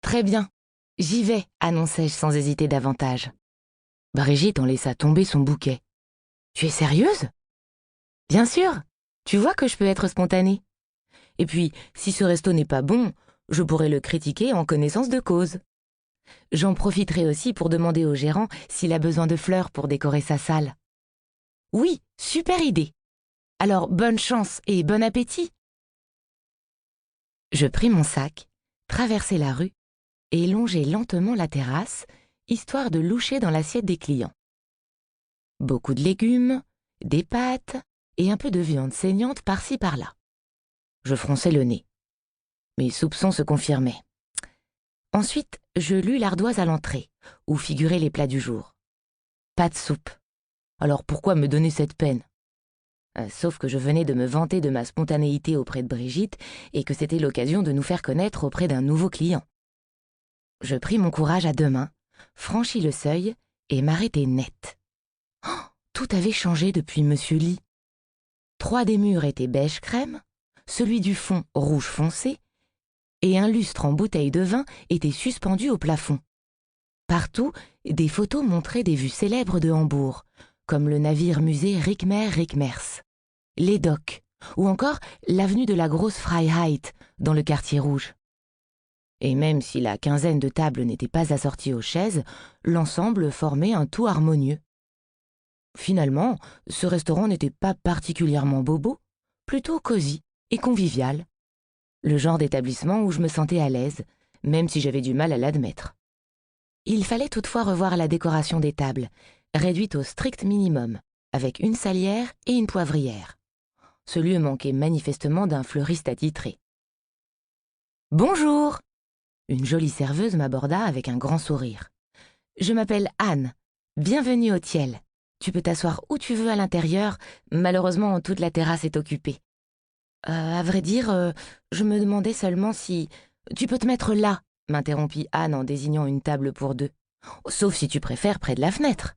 Très bien, j'y vais, annonçai-je sans hésiter davantage. Brigitte en laissa tomber son bouquet. Tu es sérieuse? Bien sûr, tu vois que je peux être spontanée. Et puis, si ce resto n'est pas bon, je pourrais le critiquer en connaissance de cause. J'en profiterai aussi pour demander au gérant s'il a besoin de fleurs pour décorer sa salle. Oui, super idée. Alors bonne chance et bon appétit. Je pris mon sac, traversai la rue et longeai lentement la terrasse, histoire de loucher dans l'assiette des clients. Beaucoup de légumes, des pâtes et un peu de viande saignante par-ci par-là. Je fronçai le nez. Mes soupçons se confirmaient. Ensuite, je lus l'ardoise à l'entrée, où figuraient les plats du jour. Pas de soupe. Alors pourquoi me donner cette peine? Sauf que je venais de me vanter de ma spontanéité auprès de Brigitte et que c'était l'occasion de nous faire connaître auprès d'un nouveau client. Je pris mon courage à deux mains, franchis le seuil et m'arrêtai net. Oh, tout avait changé depuis Monsieur Lee. 3 des murs étaient beige crème, celui du fond rouge foncé, et un lustre en bouteille de vin était suspendu au plafond. Partout, des photos montraient des vues célèbres de Hambourg, comme le navire-musée Rikmer-Rikmers, les docks, ou encore l'avenue de la Grosse Freiheit dans le quartier rouge. Et même si la quinzaine de tables n'était pas assortie aux chaises, l'ensemble formait un tout harmonieux. Finalement, ce restaurant n'était pas particulièrement bobo, plutôt cosy et convivial. Le genre d'établissement où je me sentais à l'aise, même si j'avais du mal à l'admettre. Il fallait toutefois revoir la décoration des tables, réduite au strict minimum, avec une salière et une poivrière. Ce lieu manquait manifestement d'un fleuriste attitré. « Bonjour !» Une jolie serveuse m'aborda avec un grand sourire. « Je m'appelle Anne. Bienvenue au Thiel. Tu peux t'asseoir où tu veux à l'intérieur. Malheureusement, toute la terrasse est occupée. À vrai dire, je me demandais seulement si... Tu peux te mettre là, m'interrompit Anne en désignant une table pour deux. Sauf si tu préfères près de la fenêtre.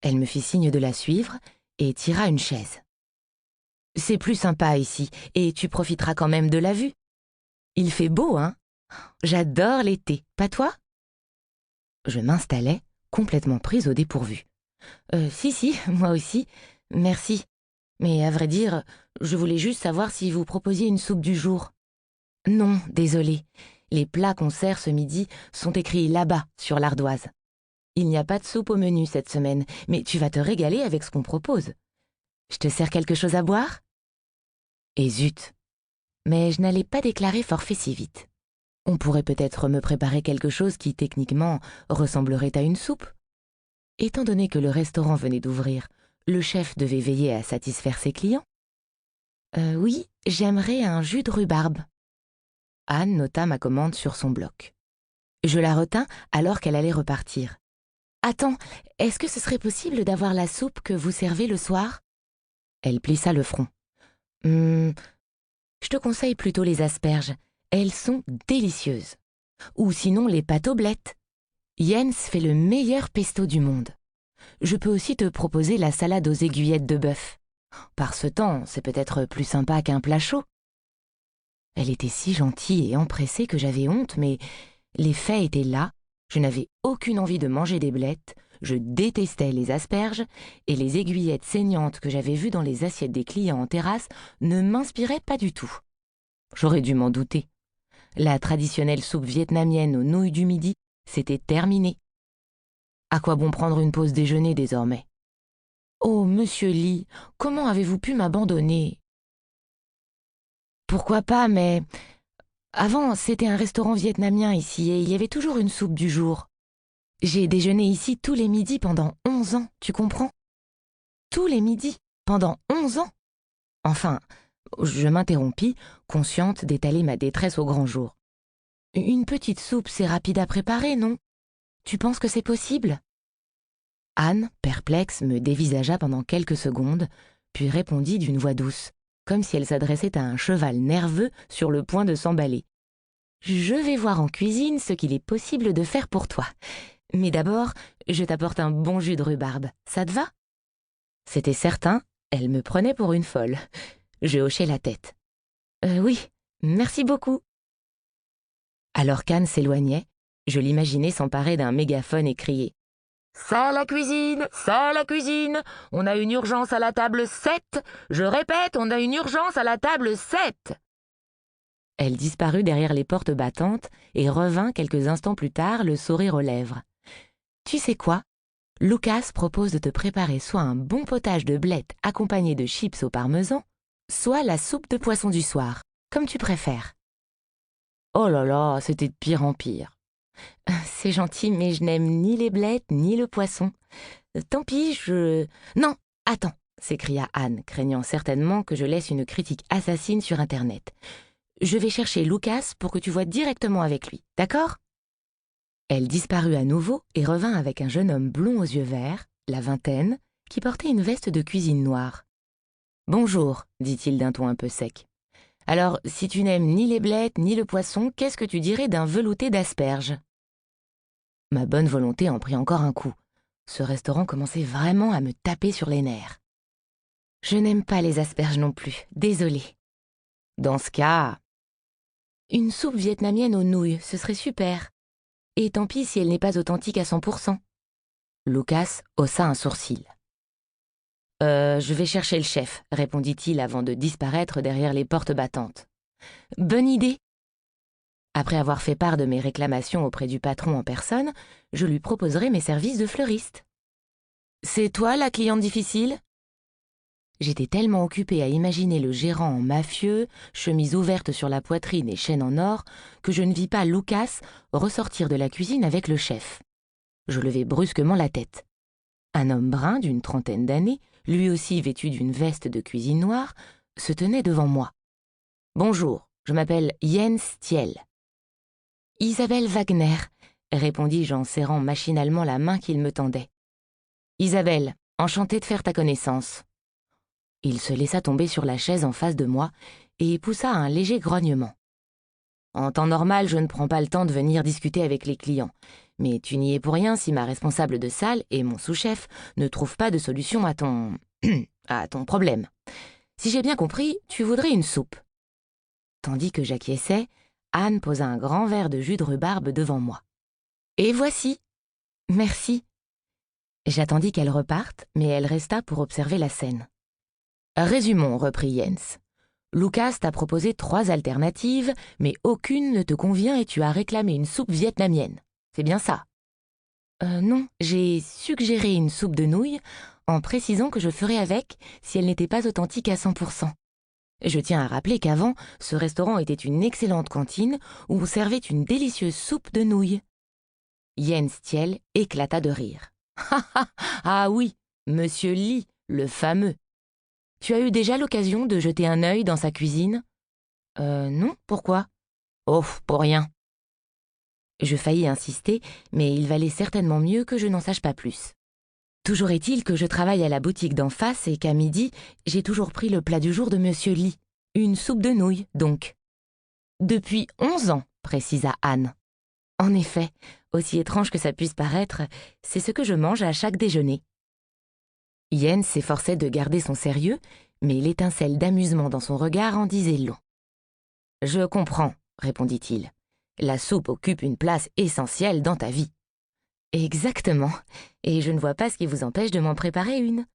Elle me fit signe de la suivre et tira une chaise. C'est plus sympa ici, et tu profiteras quand même de la vue. Il fait beau, hein? J'adore l'été, pas toi? Je m'installai, complètement prise au dépourvu. Si, moi aussi, merci. Mais à vrai dire, je voulais juste savoir si vous proposiez une soupe du jour. Non, désolé. Les plats qu'on sert ce midi sont écrits là-bas, sur l'ardoise. Il n'y a pas de soupe au menu cette semaine, mais tu vas te régaler avec ce qu'on propose. Je te sers quelque chose à boire? Et zut! Mais je n'allais pas déclarer forfait si vite. On pourrait peut-être me préparer quelque chose qui, techniquement, ressemblerait à une soupe. Étant donné que le restaurant venait d'ouvrir, le chef devait veiller à satisfaire ses clients. Oui, j'aimerais un jus de rhubarbe. Anne nota ma commande sur son bloc. Je la retins alors qu'elle allait repartir. Attends, est-ce que ce serait possible d'avoir la soupe que vous servez le soir? Elle plissa le front. Je te conseille plutôt les asperges. Elles sont délicieuses. Ou sinon les pâtes aux blettes. Jens fait le meilleur pesto du monde. Je peux aussi te proposer la salade aux aiguillettes de bœuf. Par ce temps, c'est peut-être plus sympa qu'un plat chaud. Elle était si gentille et empressée que j'avais honte, mais les faits étaient là. Je n'avais aucune envie de manger des blettes, je détestais les asperges, et les aiguillettes saignantes que j'avais vues dans les assiettes des clients en terrasse ne m'inspiraient pas du tout. J'aurais dû m'en douter. La traditionnelle soupe vietnamienne aux nouilles du midi, c'était terminé. À quoi bon prendre une pause déjeuner désormais? Oh, monsieur Lee, comment avez-vous pu m'abandonner? Pourquoi pas, mais... Avant, c'était un restaurant vietnamien ici et il y avait toujours une soupe du jour. J'ai déjeuné ici tous les midis pendant 11 ans, tu comprends? Tous les midis, pendant 11 ans. Enfin, je m'interrompis, consciente d'étaler ma détresse au grand jour. Une petite soupe, c'est rapide à préparer, non? Tu penses que c'est possible? Anne, perplexe, me dévisagea pendant quelques secondes, puis répondit d'une voix douce, comme si elle s'adressait à un cheval nerveux sur le point de s'emballer. Je vais voir en cuisine ce qu'il est possible de faire pour toi. Mais d'abord, je t'apporte un bon jus de rhubarbe. Ça te va? C'était certain, elle me prenait pour une folle. Je hochai la tête. Oui, merci beaucoup. Alors qu'Anne s'éloignait, je l'imaginais s'emparer d'un mégaphone et crier: Ça la cuisine, ça la cuisine, on a une urgence à la table 7. Je répète, on a une urgence à la table 7. Elle disparut derrière les portes battantes et revint quelques instants plus tard, le sourire aux lèvres. Tu sais quoi? Lucas propose de te préparer soit un bon potage de blettes accompagné de chips au parmesan, soit la soupe de poisson du soir, comme tu préfères. Oh là là, c'était de pire en pire. C'est gentil, mais je n'aime ni les blettes ni le poisson. Tant pis, Non, attends, s'écria Anne, craignant certainement que je laisse une critique assassine sur Internet. Je vais chercher Lucas pour que tu vois directement avec lui, d'accord? Elle disparut à nouveau et revint avec un jeune homme blond aux yeux verts, la vingtaine, qui portait une veste de cuisine noire. « Bonjour, dit-il d'un ton un peu sec. Alors, si tu n'aimes ni les blettes ni le poisson, qu'est-ce que tu dirais d'un velouté d'asperges ?» Ma bonne volonté en prit encore un coup. Ce restaurant commençait vraiment à me taper sur les nerfs. « Je n'aime pas les asperges non plus, désolée. » Dans ce cas... Une soupe vietnamienne aux nouilles, ce serait super. Et tant pis si elle n'est pas authentique à 100%. Lucas haussa un sourcil. Je vais chercher le chef, répondit-il avant de disparaître derrière les portes battantes. Bonne idée. Après avoir fait part de mes réclamations auprès du patron en personne, je lui proposerai mes services de fleuriste. C'est toi la cliente difficile? J'étais tellement occupée à imaginer le gérant en mafieux, chemise ouverte sur la poitrine et chaîne en or, que je ne vis pas Lucas ressortir de la cuisine avec le chef. Je levai brusquement la tête. Un homme brun d'une trentaine d'années, lui aussi vêtu d'une veste de cuisine noire, se tenait devant moi. « Bonjour, je m'appelle Jens Thiel. »« Isabelle Wagner, » répondis-je en serrant machinalement la main qu'il me tendait. « Isabelle, enchantée de faire ta connaissance. » Il se laissa tomber sur la chaise en face de moi et poussa un léger grognement. « En temps normal, je ne prends pas le temps de venir discuter avec les clients. Mais tu n'y es pour rien si ma responsable de salle et mon sous-chef ne trouvent pas de solution à ton... à ton problème. Si j'ai bien compris, tu voudrais une soupe. » Tandis que j'acquiesçais, Anne posa un grand verre de jus de rhubarbe devant moi. « Et voici. Merci. » J'attendis qu'elle reparte, mais elle resta pour observer la scène. « Résumons, reprit Jens. Lucas t'a proposé 3 alternatives, mais aucune ne te convient et tu as réclamé une soupe vietnamienne. C'est bien ça? Non, j'ai suggéré une soupe de nouilles en précisant que je ferais avec si elle n'était pas authentique à 100%. Je tiens à rappeler qu'avant, ce restaurant était une excellente cantine où on servait une délicieuse soupe de nouilles. Jens Thiel éclata de rire. « Ah oui, Monsieur Lee, le fameux. Tu as eu déjà l'occasion de jeter un œil dans sa cuisine? » Non, pourquoi? Oh, pour rien. Je faillis insister, mais il valait certainement mieux que je n'en sache pas plus. Toujours est-il que je travaille à la boutique d'en face et qu'à midi, j'ai toujours pris le plat du jour de Monsieur Lee. Une soupe de nouilles, donc. Depuis 11 ans, précisa Anne. En effet, aussi étrange que ça puisse paraître, c'est ce que je mange à chaque déjeuner. Jens s'efforçait de garder son sérieux, mais l'étincelle d'amusement dans son regard en disait long. « Je comprends, répondit-il. La soupe occupe une place essentielle dans ta vie. » Exactement, et je ne vois pas ce qui vous empêche de m'en préparer une.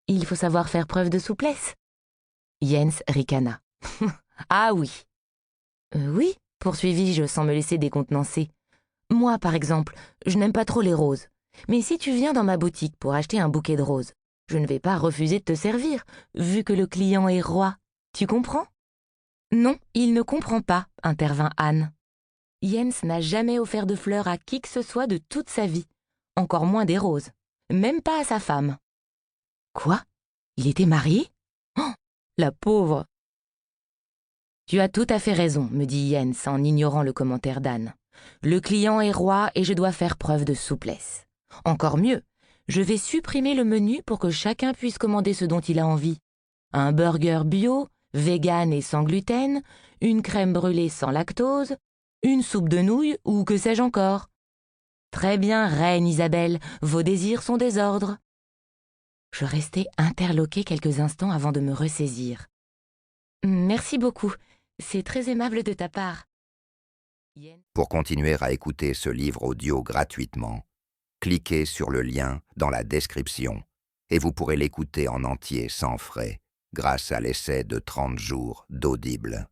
Il faut savoir faire preuve de souplesse. Jens ricana. Ah oui. Oui, poursuivis-je sans me laisser décontenancer. Moi, par exemple, je n'aime pas trop les roses. Mais si tu viens dans ma boutique pour acheter un bouquet de roses, je ne vais pas refuser de te servir, vu que le client est roi. Tu comprends? Non, il ne comprend pas, intervint Anne. Jens n'a jamais offert de fleurs à qui que ce soit de toute sa vie, encore moins des roses, même pas à sa femme. Quoi? Il était marié? Oh, la pauvre! Tu as tout à fait raison, me dit Jens en ignorant le commentaire d'Anne. Le client est roi et je dois faire preuve de souplesse. Encore mieux, je vais supprimer le menu pour que chacun puisse commander ce dont il a envie. Un burger bio, vegan et sans gluten, une crème brûlée sans lactose, une soupe de nouilles ou que sais-je encore. Très bien, reine Isabelle, vos désirs sont des ordres. Je restai interloquée quelques instants avant de me ressaisir. Merci beaucoup, c'est très aimable de ta part. Pour continuer à écouter ce livre audio gratuitement, cliquez sur le lien dans la description et vous pourrez l'écouter en entier sans frais grâce à l'essai de 30 jours d'Audible.